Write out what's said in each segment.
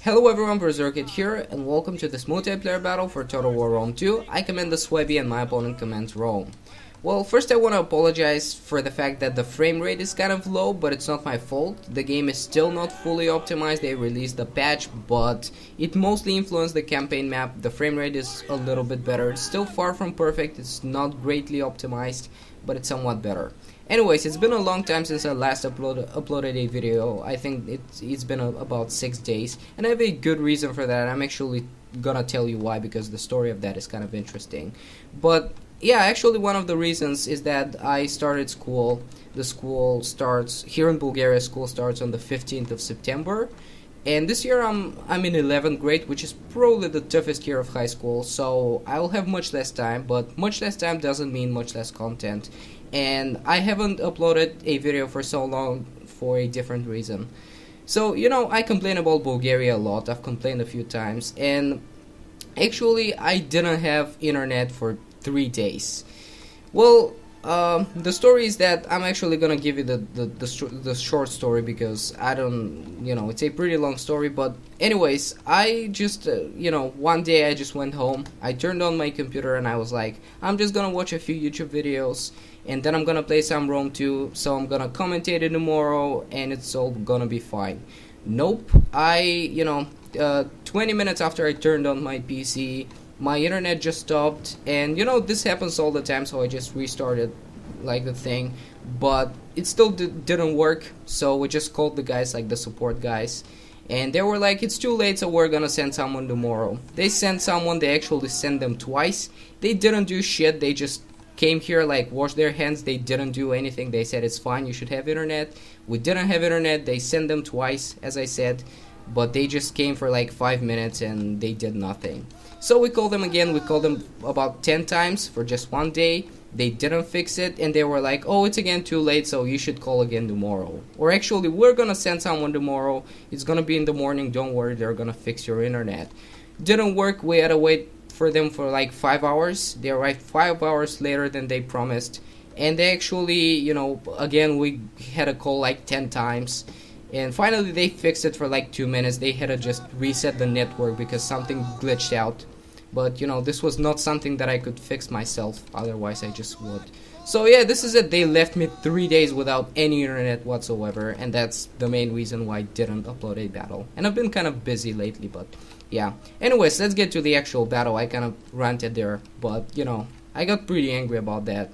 Hello everyone, Berserkhead here, and welcome to this multiplayer battle for Total War Rome 2. I command the Suebi and my opponent commands Rome. Well, first I want to apologize for the fact that the frame rate is kind of low, but it's not my fault. The game is still not fully optimized. They released the patch, but it mostly influenced the campaign map. The frame rate is a little bit better. It's still far from perfect. It's not greatly optimized, but it's somewhat better. Anyways, it's been a long time since I last uploaded a video. I think it's been about 6 days, and I have a good reason for that. I'm actually gonna tell you why, because the story of that is kind of interesting. But yeah, actually one of the reasons is that I started school. The school starts here in Bulgaria. School starts on the 15th of September. And this year I'm in 11th grade, which is probably the toughest year of high school, so I'll have much less time, but much less time doesn't mean much less content. And I haven't uploaded a video for so long for a different reason. So, I complain about Bulgaria a lot. I've complained a few times, and actually I didn't have internet for 3 days. Well, the story is that I'm actually gonna give you the short story, because I don't, it's a pretty long story. But anyways, I just, one day I just went home, I turned on my computer, and I was like, I'm just gonna watch a few YouTube videos, and then I'm gonna play some Rome 2, so I'm gonna commentate it tomorrow, and it's all gonna be fine. Nope, 20 minutes after I turned on my PC, my internet just stopped, and this happens all the time, so I just restarted like the thing, but it still didn't work. So we just called the guys, like the support guys, and they were like, it's too late, so we're gonna send someone tomorrow. They sent someone. They actually sent them twice. They didn't do shit. They just came here, like, washed their hands. They didn't do anything. They said it's fine, you should have internet. We didn't have internet. They sent them twice, as I said, but they just came for like 5 minutes and they did nothing. So we called them again. We called them about 10 times for just one day. They didn't fix it, and they were like, oh, it's again too late, so you should call again tomorrow. Or actually, we're gonna send someone tomorrow. It's gonna be in the morning, don't worry, they're gonna fix your internet. Didn't work. We had to wait for them for like 5 hours. They arrived 5 hours later than they promised. And they actually, again, we had a call like 10 times. And finally they fixed it for like 2 minutes. They had to just reset the network because something glitched out. But this was not something that I could fix myself, otherwise I just would. So yeah, this is it. They left me 3 days without any internet whatsoever, and that's the main reason why I didn't upload a battle. And I've been kind of busy lately, but yeah. Anyways, let's get to the actual battle. I kind of ranted there, but I got pretty angry about that.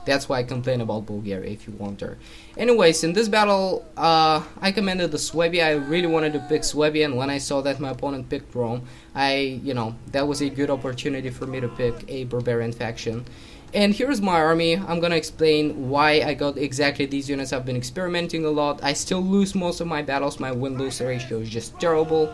That's why I complain about Bulgaria, if you wonder. Anyways, in this battle, I commanded the Suebi. I really wanted to pick Suebi, and when I saw that my opponent picked Rome, that was a good opportunity for me to pick a barbarian faction. And here's my army. I'm gonna explain why I got exactly these units. I've been experimenting a lot. I still lose most of my battles. My win-lose ratio is just terrible.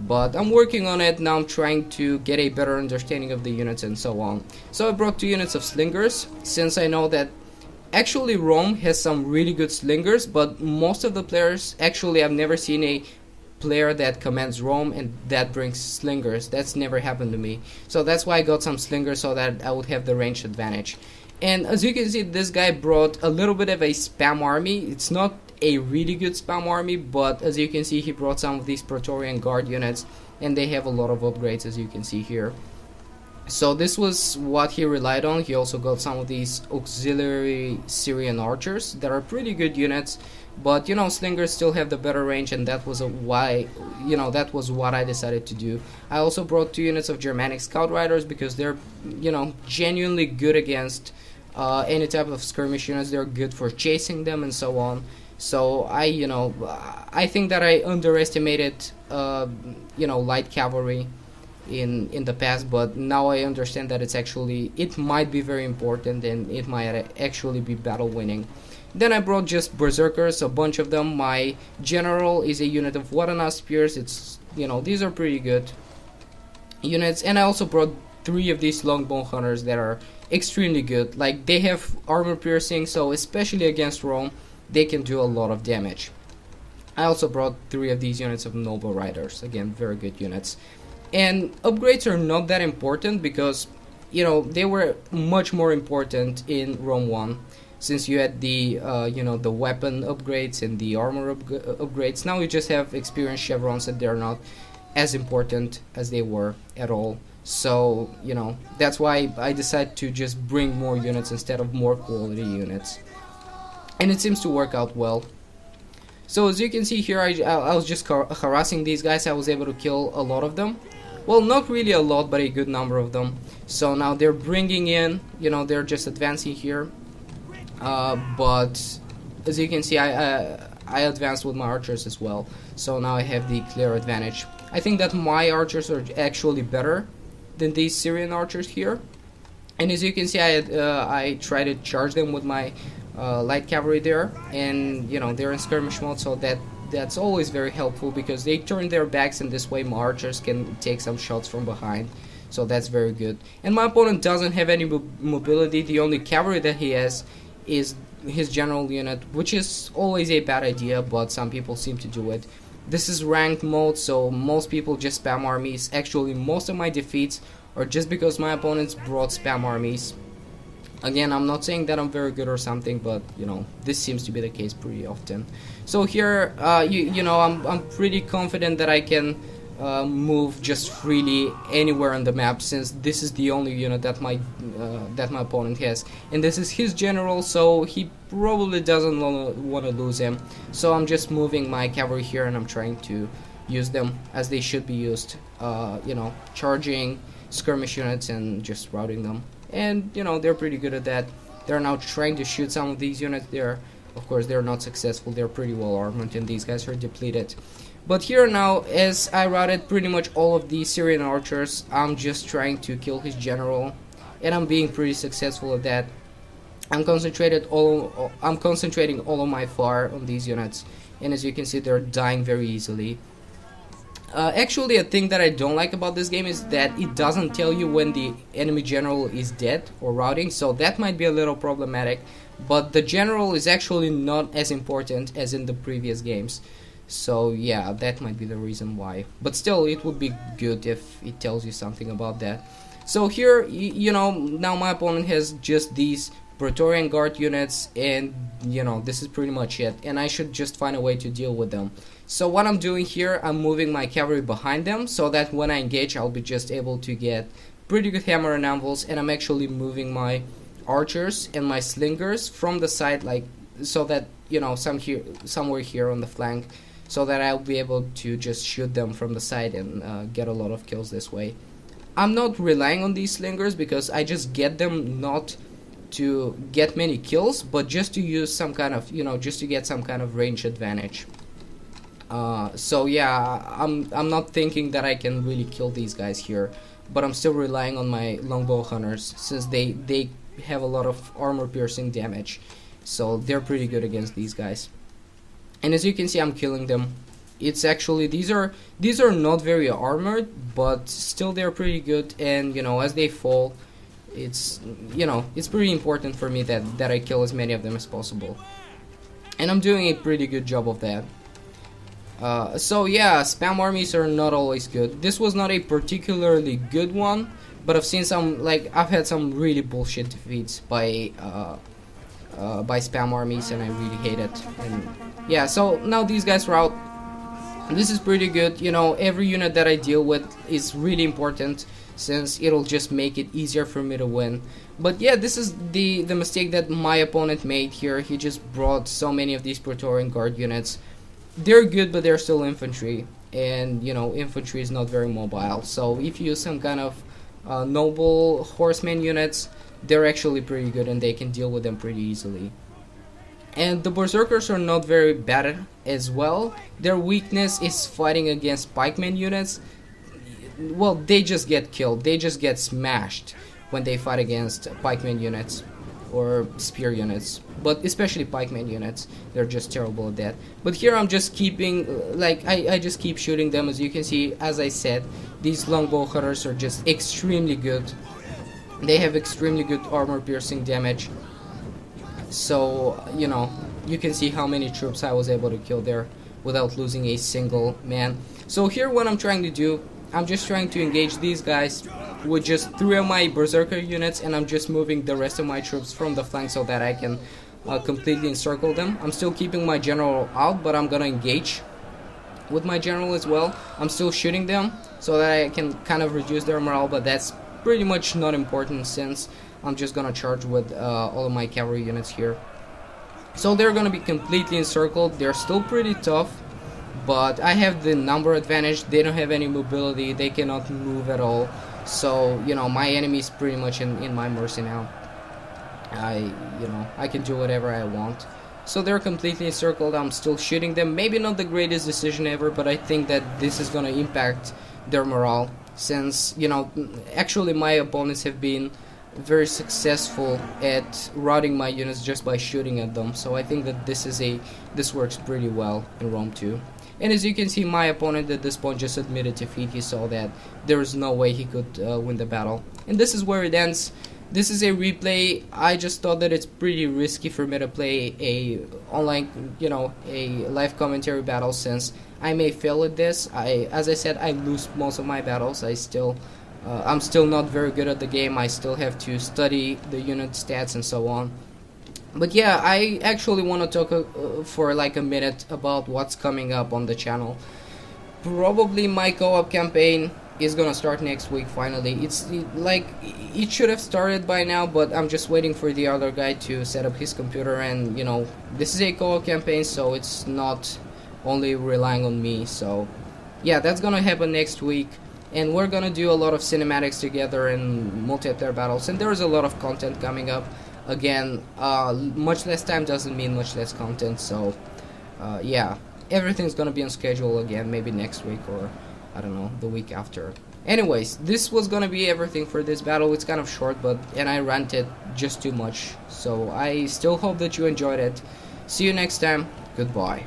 But I'm working on it. Now I'm trying to get a better understanding of the units and so on. So I brought 2 units of slingers, since I know that actually Rome has some really good slingers, but most of the players, actually I've never seen a player that commands Rome and that brings slingers. That's never happened to me. So that's why I got some slingers, so that I would have the range advantage. And as you can see, this guy brought a little bit of a spam army. It's not a really good spam army, but as you can see, he brought some of these Praetorian Guard units, and they have a lot of upgrades, as you can see here. So this was what he relied on. He also got some of these auxiliary Syrian archers that are pretty good units, but slingers still have the better range, and that was that was what I decided to do. I also brought 2 units of Germanic scout riders, because they're genuinely good against any type of skirmish units. They're good for chasing them and so on. So I think that I underestimated light cavalry in the past, but now I understand that it might be very important, and it might actually be battle winning. Then I brought just berserkers, a bunch of them. My general is a unit of Wadana spears. It's these are pretty good units, and I also brought 3 of these longbone hunters that are extremely good. Like, they have armor piercing, so especially against Rome they can do a lot of damage. I also brought 3 of these units of noble riders, again very good units. And upgrades are not that important, because they were much more important in Rome 1. since you had the the weapon upgrades and the armor upgrades. Now you just have experience chevrons, and they're not as important as they were at all. So that's why I decided to just bring more units instead of more quality units, and it seems to work out well. So as you can see here, I was just harassing these guys. I was able to kill a lot of them. Well, not really a lot, but a good number of them. So now they're bringing in, they're just advancing here. But as you can see, I advanced with my archers as well. So now I have the clear advantage. I think that my archers are actually better than these Syrian archers here. And as you can see, I tried to charge them with my light cavalry there, and they're in skirmish mode, so that's always very helpful because they turn their backs, and this way my archers can take some shots from behind. So that's very good. And my opponent doesn't have any mobility. The only cavalry that he has is his general unit, which is always a bad idea, but some people seem to do it. This is ranked mode, so most people just spam armies. Actually, most of my defeats are just because my opponents brought spam armies. Again, I'm not saying that I'm very good or something, but this seems to be the case pretty often. So here, I'm pretty confident that I can move just freely anywhere on the map, since this is the only unit that my opponent has, and this is his general, so he probably doesn't want to lose him. So I'm just moving my cavalry here, and I'm trying to use them as they should be used. Charging skirmish units and just routing them. And they're pretty good at that. They're now trying to shoot some of these units there. Of course, they're not successful. They're pretty well armored, and these guys are depleted. But here now, as I routed pretty much all of the Syrian archers, I'm just trying to kill his general, and I'm being pretty successful at that. I'm concentrating all of my fire on these units, and as you can see, they're dying very easily. Actually, a thing that I don't like about this game is that it doesn't tell you when the enemy general is dead or routing, so that might be a little problematic, but the general is actually not as important as in the previous games. So yeah, that might be the reason why, but still it would be good if it tells you something about that. So here, now my opponent has just these Praetorian Guard units, and this is pretty much it, and I should just find a way to deal with them. So what I'm doing here, I'm moving my cavalry behind them, so that when I engage, I'll be just able to get pretty good hammer and anvils, and I'm actually moving my archers and my slingers from the side, like, so that, somewhere here on the flank, so that I'll be able to just shoot them from the side and get a lot of kills this way. I'm not relying on these slingers because I just get them not to get many kills, but just to use some kind of, just to get some kind of range advantage. So yeah, I'm not thinking that I can really kill these guys here, but I'm still relying on my longbow hunters, since they have a lot of armor piercing damage, so they're pretty good against these guys. And as you can see, I'm killing them. It's actually, these are not very armored, but still they're pretty good, and as they fall, it's pretty important for me that I kill as many of them as possible, and I'm doing a pretty good job of that. So yeah, spam armies are not always good. This was not a particularly good one, but I've seen some, I've had some really bullshit defeats by spam armies, and I really hate it. And yeah, so now these guys rout. This is pretty good. Every unit that I deal with is really important, since it'll just make it easier for me to win. But yeah, this is the mistake that my opponent made here. He just brought so many of these Praetorian Guard units. They're good, but they're still infantry, and infantry is not very mobile. So if you use some kind of noble horseman units, they're actually pretty good, and they can deal with them pretty easily. And the berserkers are not very bad as well. Their weakness is fighting against pikeman units. Well, they just get killed. They just get smashed when they fight against pikeman units or spear units, but especially pikeman units. They're just terrible at that. But here I'm just keeping, I just keep shooting them. As you can see, as I said, these longbow hunters are just extremely good. They have extremely good armor piercing damage. So you can see how many troops I was able to kill there without losing a single man. So here what I'm trying to do, I'm just trying to engage these guys with just 3 of my berserker units, and I'm just moving the rest of my troops from the flank so that I can completely encircle them. I'm still keeping my general out, but I'm gonna engage with my general as well. I'm still shooting them so that I can kind of reduce their morale, but that's pretty much not important since I'm just gonna charge with all of my cavalry units here. So they're gonna be completely encircled. They're still pretty tough, but I have the number advantage. They don't have any mobility. They cannot move at all. So, you know, my enemy is pretty much in my mercy now. I can do whatever I want. So they're completely encircled. I'm still shooting them. Maybe not the greatest decision ever, but I think that this is gonna impact their morale, since, you know, actually my opponents have been very successful at routing my units just by shooting at them. So I think that this works pretty well in Rome 2. And as you can see, my opponent at this point just admitted defeat. He saw that there was no way he could win the battle. And this is where it ends. This is a replay. I just thought that it's pretty risky for me to play a online, you know, a live commentary battle, since I may fail at this. As I said, I lose most of my battles. I'm still not very good at the game. I still have to study the unit stats and so on. But yeah, I actually want to talk for like a minute about what's coming up on the channel. Probably my co-op campaign is gonna start next week finally. It should have started by now, but I'm just waiting for the other guy to set up his computer, and you know, this is a co-op campaign, so it's not only relying on me. So yeah, that's gonna happen next week, and we're gonna do a lot of cinematics together and multiplayer battles, and there's a lot of content coming up. Again, much less time doesn't mean much less content, so yeah, everything's gonna be on schedule again, maybe next week or I don't know, the week after. Anyways, this was gonna be everything for this battle. It's kind of short, and I ranted just too much, so I still hope that you enjoyed it. See you next time. Goodbye.